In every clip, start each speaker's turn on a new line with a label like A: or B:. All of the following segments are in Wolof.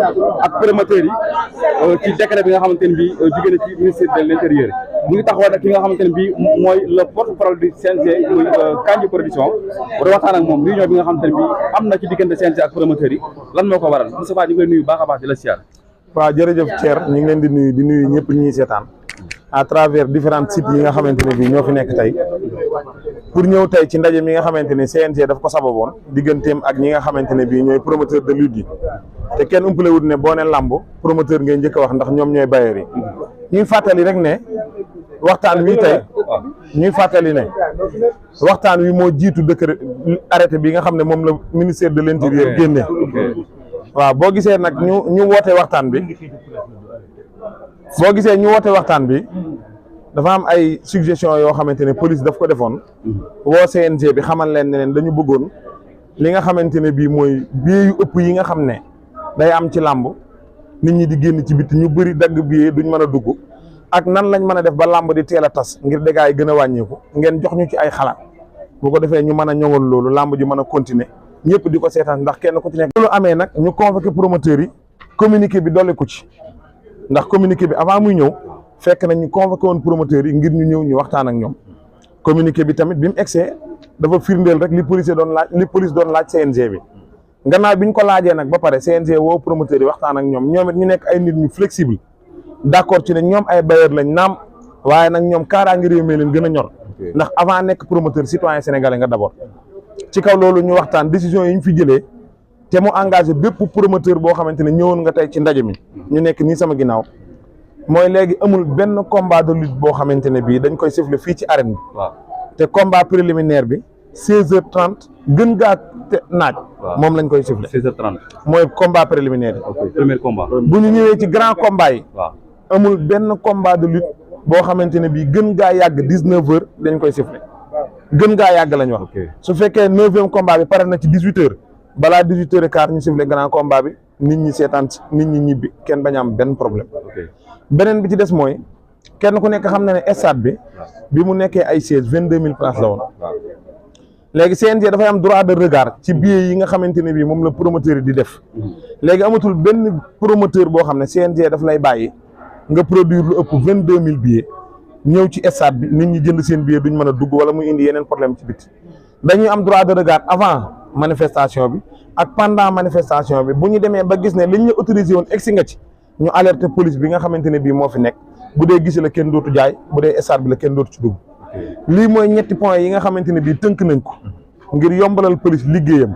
A: ak promoteurs yi ci décret bi nga xamante ne bii jóge na ci ministère de l'intérieur mu ngi taxawoon ak ki nga xamante ne bii mooy le porte-parole du CNG muy Kandji Production war a waxtaan ak moom réunion bi nga xamante ne bii am na ci diggante CNG ak promoteurs yi lan moo ko waral Moustapha ñu ngi lay nuyu baax a baax di la siyaar.
B: waaw jërëjëf Thier ñu ngi leen di nuyu ñëpp ñuy seetaan à travers différents sites yi nga xamante ne bii ñoo fi nekk tey pour ñëw tey ci ndaje mi nga xamante ne CNG daf ko sababoon digganteem ak ñi nga xamante ne bii ñooy promoteur de lutte yi te kenn umpale wut ne boo ne làmb promoteur ngay njëkk a wax ndax ñoom ñooy bailleurs yi ñuy fàttali rek ne waxtaan wi tey ñuy fàttali ne waxtaan wi moo jiitu décret arrêté bi nga xam ne moom la ministère de l'intérieur génne waaw boo gisee nag ñu woote waxtaan bi dafa am ay suggestion yoo xamante ne police daf ko defoon woo CNG bi xamal leen ne leen dañu bëggoon li nga xamante ne bii mooy billet yu ëpp yi nga xam ne day am ci làmb nit ñi di génn ci biti ñu bëri dagg billet duñ mën a dugg ak nan lañ mën a def ba làmb di teel a tas ngir dégâts yi gën a wàññeeku ngeen jox ñu ci ay xalaat bu ko defee ñu mën a ñoŋal loolu làmb ji mën a continuer ñëpp di ko seetaan ndax kenn ku ci nekk. loolu amee nag ñu convoqué promoteurs yi communiqué bi dolli ko ci ndax communiqué bi avant muy ñëw fekk nañ ñu convoqué woon promoteurs yi ngir ñu ñëw ñu waxtaan ak ñoom communiqué bi tamit bi mu egsee dafa firndeel rek li police doon laaj CNG bi gannaaw bi ñu ko laajee nag ba pare CNG woo promoteurs yi waxtaan ak ñoom it ñu nekk ay nit ñu flexible d'accord ci ne ñoom ay bailleurs lañ naam waaye nag ñoom kaaraange réew mi leen gën a ñor ndax avant nekk promoteur citoyen sénégalais nga d'abord ci kaw loolu ñu waxtaan décision yi ñu fi jëlee te mu engagé bépp promoteur boo xamante ne ñëwoon nga tey ci ndaje mi ñu nekk nii sama ginnaaw mooy léegi amul benn combat de lutte boo xamante ne bii dañ koy siffler fii ci arène bi te combat préliminaire bi 16h30 gën gaa naaj moom lañ koy siffler
A: 16h30
B: mooy combat préliminaire yi
A: premier combat
B: bu ñu ñëwee ci grand combat yi amul benn combat de lutte boo xamante ne bii gën gaa yàgg 19h dañ koy siffler gën gaa yàgg lañ wax su fekkee 9e combat bi pare na ci 18h balaa 18h15 ñu siffler grand combat bi nit ñi seetaan nit ñi ñibbi kenn bañ am benn problème beneen bi ci des mooy kenn ku nekk xam na ne stade bi mu nekkee ay sièges 22000 places la woon léegi CNG dafay am droit de regard ci billets yi nga xamante ne bii moom la promoteur yi di def léegi amatul benn promoteur boo xam ne CNG daf lay bàyyi nga produire lu ëpp 22000 billets ñëw ci stade bi nit ñi jënd seen billet duñ mën a dugg wala muy indi yeneen problème ci biti dañuy am droit de regard avant manifestation bi ak pendant manifestation bi bu ñu demee ba gis ne liñ la autorisé woon egsi nga ci ñu alerter police bi nga xamante ne bii moo fi nekk bu dee gis la kenn dootu jaay bu dee stade bi la kenn dootu ci dugg lii mooy ñetti points yi nga xamante ne bii tënk nañ ko ngir yombalal police liggéeyam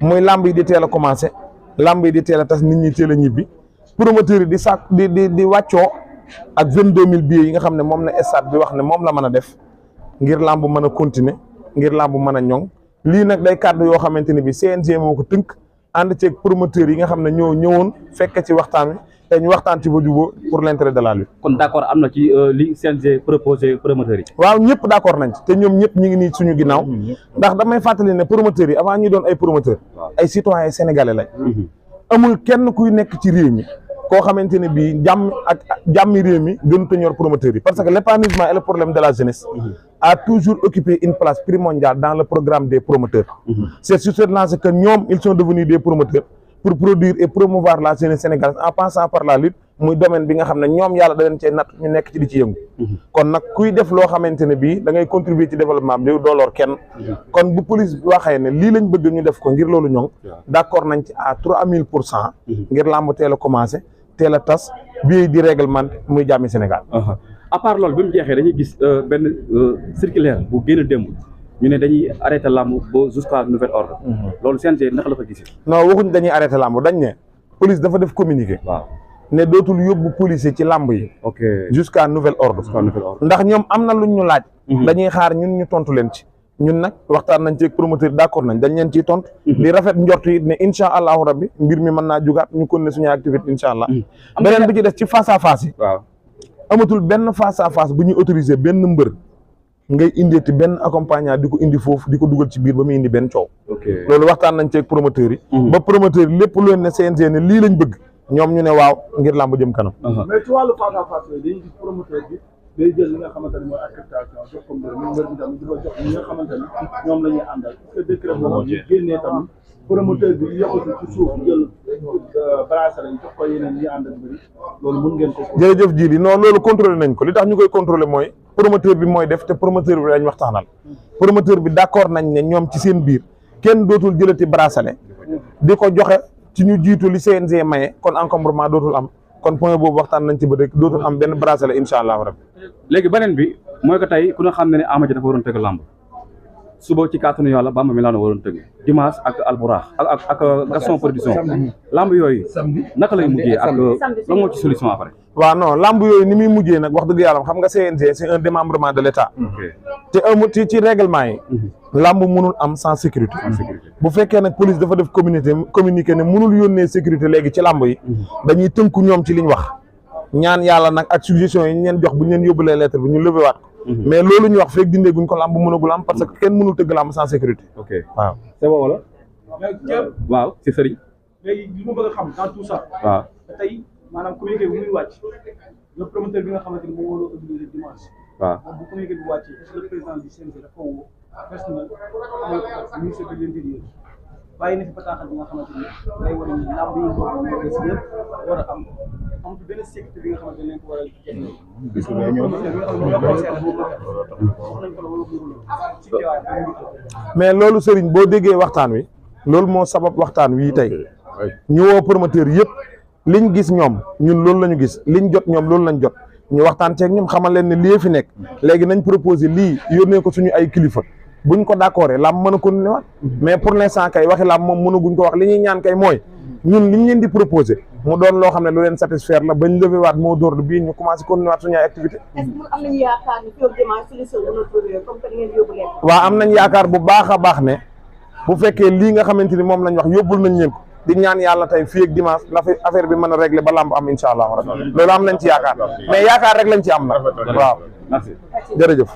B: muy lamb yi di teel a commencé lamb yi di teel a tas nit ñi teel a ñibbi promoteur yi di sàkk di wàccoo ak 22000 billets yi nga xam ne moom la stade bi wax ne moom la mën a def ngir lamb mën a continuer ngir lamb mën a ñoŋ lii nag day kàddu yoo xamante ne bii CNG moo ko tënk ànd ceeg promoteurs yi nga xam ne ñoo ñëwoon fekk ci waxtaan wi te ñu waxtaan ci ba jubóo pour l'intérêt de la lutte.
A: kon d'accord am na ci li CNG proposé promoteurs yi.
B: waaw ñëpp d'accord nañ ci te ñoom ñëpp ñu ngi nii suñu ginnaaw ndax damay fàttali ne promoteurs yi avant ñu doon ay promoteurs ay citoyens sénégalais lañ. amul kenn kuy nekk ci réew mi koo xamante ne bii jàmmi réew mi gënut a ñor promoteurs yi parce que l'épanouissement et le problème de la jeunesse a toujours occupé une place primordiale dans le programme des promoteurs. C'est sur cette lancée que ñoom ils sont devenus des promoteurs pour produire et promouvoir la jeunesse sénégalaise en passant par la lutte muy domaine bi nga xam ne ñoom yàlla da leen cee natt ñu nekk ci di ci yëngu. kon nag kuy def loo xamante ne bii da ngay contribuer ci développement bi doo lor kenn. kon bu police waxee ne lii lañ bëgg ñu def ko ngir loolu ñoŋ d'accord nañ ci à 3000%. ngir làmb teel a commencé teel a tas bii di réglement muy jàmmi Sénégal.
A: à part loolu bi mu jeexee dañuy gis benn circulaire bu génn démb ñu ne dañuy arrêté làmb ba jusqu'à nouvel ordre. loolu CNG naka la fa gisee.
B: non waxuñ dañuy arrêté làmb dañ ne police dafa def communiqué.
A: waaw
B: ne dootul yóbbu policier ci làmb yi.
A: ok
B: jusqu'à nouvel ordre. ndax ñoom am na luñ ñu laaj. dañuy xaar ñun ñu tontu leen ci. ñun nag waxtaan nañ ci ak promoteur d'accord nañ dañ leen ciy tontu. di rafet njort yi ne incha allahu rabbi mbir mi mën naa jugaat ñu continuer suñu activité incha allah. beneen bi ci des ci face à face yi.
A: waaw
B: amatul benn face à face bu ñuy autoriser benn mbër ngay indeeti benn accompagnant di ko indi foofu di ko dugal ci biir ba muy indi benn coow. loolu waxtaan nañ ci ak promoteurs yi. ba promoteur yi lépp lu leen ne CNG ne lii lañ bëgg ñoom ñu ne waaw ngir làmb jëm kanam.
C: mais ci wàllu face à face dañuy gis promoteur bi day jël li nga xamante ne mooy acceptation jox ko mbër mi mbër mi tamit di ko jox ñi nga xamante ne ñoom la ñuy àndal est-ce que décret boobu ñu génnee tamit promoteur bi yokkatu ci suuf jël bracelet yi jox ko yeneen ñi ànd ak bëri loolu mun ngeen ko.
B: jërëjëf Djily non loolu contrôlé nañ ko li tax ñu koy contrôlé mooy promoteur bi mooy def te promoteur bi lañ waxtaanal promoteur bi d'accord nañ ne ñoom ci seen biir kenn dootul jëlati bracelet di ko joxe ci ñu jiitu li CNG maye kon encombrement dootul am kon point boobu waxtaan nañ ci ba dëkk dootul am benn bracelet incha allahu rabbi.
A: léegi beneen bi mooy que tey ku ne xam ne ne Ama Dia dafa waroon tëgg làmb suba ci kàttanu yàlla Bamba Milano waroon tëgg dimanche ak Alburax ak Gaston production lamb yooyu naka lay mujjee ak lan moo ci solution après.
B: waaw non lamb yooyu ni muy mujjee nag wax dëgg yàlla xam nga CNG c'est un démembrement de l'État te amul ci règlement yi lamb mënul am sans sécurité bu fekkee nag police dafa def communiqué ne mënul yónnee sécurité léegi ci lamb yi dañuy tënku ñoom ci liñ wax ñaan yàlla nag ak suggestion yi ñu leen jox bu ñu leen yóbbulee lettre bi ñu levé waat ko mais loolu ñu wax fekk dindee guñ ko lamb mënagul am parce que kenn mënul tëgg lamb sans sécurité.
A: ok
B: waaw
A: c'est bon wala. waaw si sëriñ.
C: léegi li ma bëgg a xam dans tout ça.
A: waaw
C: tey maanaam communiqué bi muy wàcc le promoteur bi nga xamante ni moom moo la organisé dimanche.
A: waaw
C: moom bu communiqué bi wàccee est-ce que le président du CNG dafa woo personnel ministre de l'intérieur bàyyi na fi bataaxal bi nga xamante ni day war a làmb yi nga si yëpp war a am amatu benn sécurité bi nga xamante ne ko war a jëndee. gis nga ñoom promoteur bi nga xam ne moom wax nañ ko la wala ci teewaay
B: mais loolu Serigne boo déggee waxtaan wi loolu moo sabab waxtaan wi tey ñu woo promoteur yëpp liñ gis ñoom ñun loolu la ñu gis liñ jot ñoom loolu lañ jot ñu waxtaan ceeg ñoom xamal leen ne lii fi nekk léegi nañ proposé lii yónnee ko suñu ay kilifa buñ ko d'accordé làmb mën a continuer waat mais pour l'instant kay waxi làmb moom mënaguñ ko wax li ñuy ñaan kay mooy ñun liñ leen di proposé mu doon loo xam ne lu leen satisfaire la bañ levé waat moo door bii ñu commencé continuer waat suñu ay activité
D: est-ce que am nañu yaakaar ni fii ak dimanche solution mën a trouver comme que ngeen yóbbu leen.
B: waaw am nañ yaakaar bu baax a baax ne bu fekkee lii nga xamante ni moom lañ wax yóbbul nañ leen ko di ñaan yàlla tey fii ak dimanche la affaire bi mën a régler ba lamb am incha allah loolu am nañ ci yaakaar mais yaakaar rek lañ ci am nag waaw
A: merci
B: jërëjëf